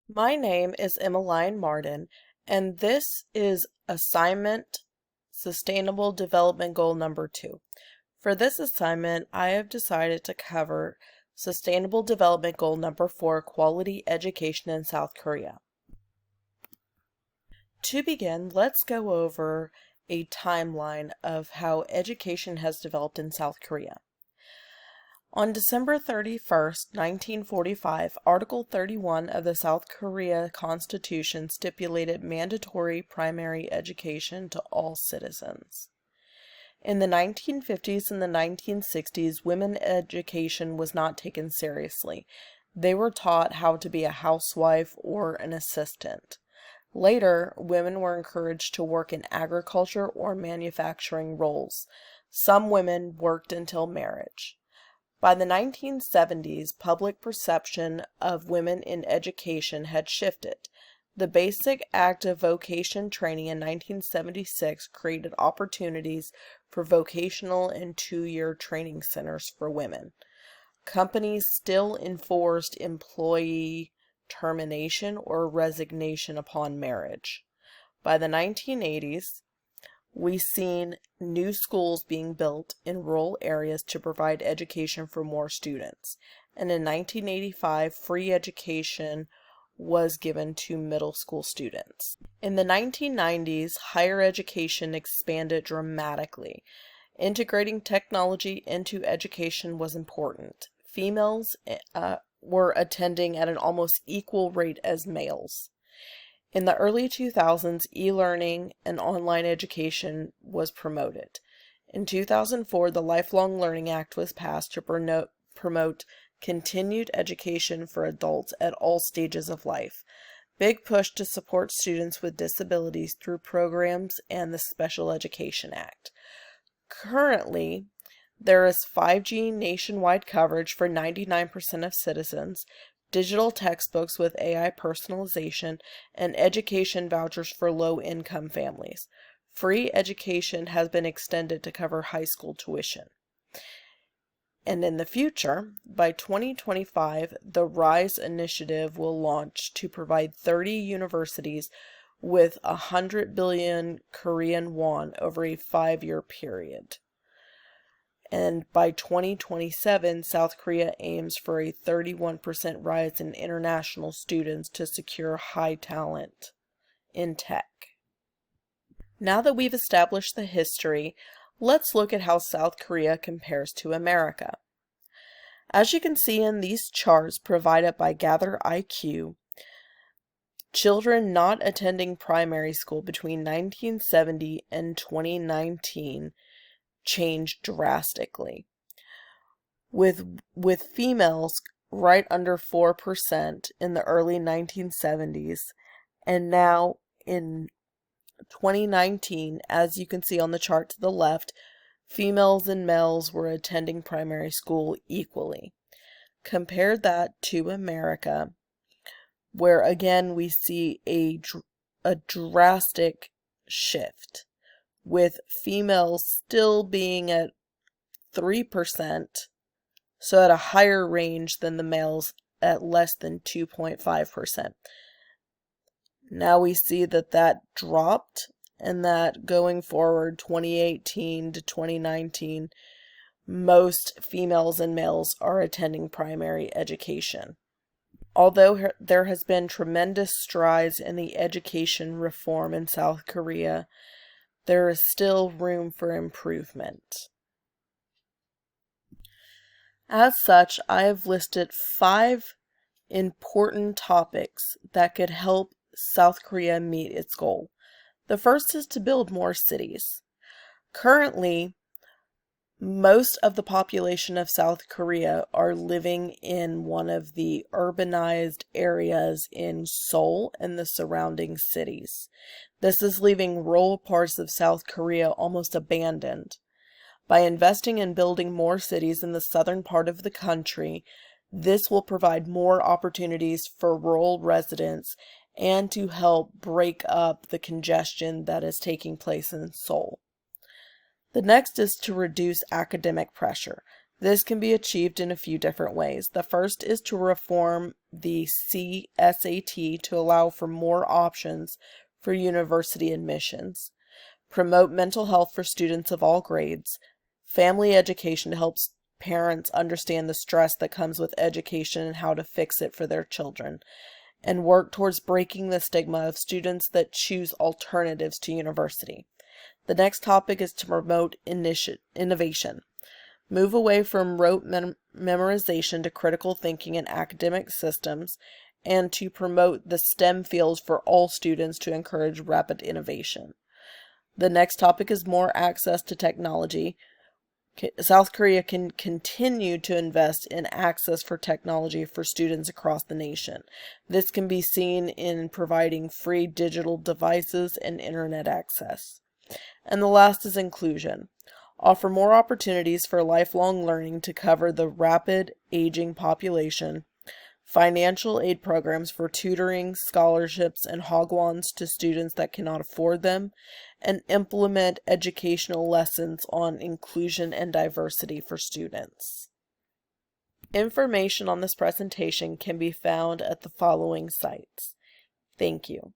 My name is Emmeline Martin, and this is assignment Sustainable Development Goal number 2. For this assignment, I have decided to cover Sustainable Development Goal number 4, Quality Education in South Korea. To begin, let's go over a timeline of how education has developed in South Korea. On December 31st, 1945, Article 31 of the South Korea Constitution stipulated mandatory primary education to all citizens. In the 1950s and the 1960s, women education was not taken seriously. They were taught how to be a housewife or an assistant. Later, women were encouraged to work in agriculture or manufacturing roles. Some women worked until marriage. By the 1970s, public perception of women in education had shifted. The Basic Act of Vocation Training in 1976 created opportunities for vocational and two-year training centers for women. Companies still enforced employee termination or resignation upon marriage. By the 1980s, we've seen new schools being built in rural areas to provide education for more students. And in 1985, free education was given to middle school students. In the 1990s, higher education expanded dramatically. Integrating technology into education was important. Females were attending at an almost equal rate as males. In the early 2000s, e-learning and online education was promoted. In 2004, the Lifelong Learning Act was passed to promote continued education for adults at all stages of life. Big push to support students with disabilities through programs and the Special Education Act. Currently, there is 5G nationwide coverage for 99% of citizens, digital textbooks with AI personalization, and education vouchers for low-income families. Free education has been extended to cover high school tuition. And in the future, by 2025, the RISE initiative will launch to provide 30 universities with 100 billion Korean won over a 5-year period. And by 2027, South Korea aims for a 31% rise in international students to secure high talent in tech. Now that we've established the history, let's look at how South Korea compares to America. As you can see in these charts provided by Gather IQ, children not attending primary school between 1970 and 2019 changed drastically, with females right under 4% in the early 1970s, and now in 2019, as you can see on the chart to the left, females and males were attending primary school equally. Compare that to America, where again we see a drastic shift, with females still being at 3%, so at a higher range than the males at less than 2.5%. Now we see that dropped, and that going forward 2018 to 2019, most females and males are attending primary education. Although there has been tremendous strides in the education reform in South Korea, there is still room for improvement. As such, I have listed 5 important topics that could help South Korea meet its goal. The first is to build more cities. Currently, most of the population of South Korea are living in one of the urbanized areas in Seoul and the surrounding cities. This is leaving rural parts of South Korea almost abandoned. By investing in building more cities in the southern part of the country, this will provide more opportunities for rural residents and to help break up the congestion that is taking place in Seoul. The next is to reduce academic pressure. This can be achieved in a few different ways. The first is to reform the CSAT to allow for more options for university admissions, promote mental health for students of all grades, family education to help parents understand the stress that comes with education and how to fix it for their children, and work towards breaking the stigma of students that choose alternatives to university. The next topic is to promote innovation. Move away from rote memorization to critical thinking in academic systems, and to promote the STEM fields for all students to encourage rapid innovation. The next topic is more access to technology. South Korea can continue to invest in access for technology for students across the nation. This can be seen in providing free digital devices and internet access. And the last is inclusion. Offer more opportunities for lifelong learning to cover the rapid aging population, financial aid programs for tutoring, scholarships, and hagwons to students that cannot afford them, and implement educational lessons on inclusion and diversity for students. Information on this presentation can be found at the following sites. Thank you.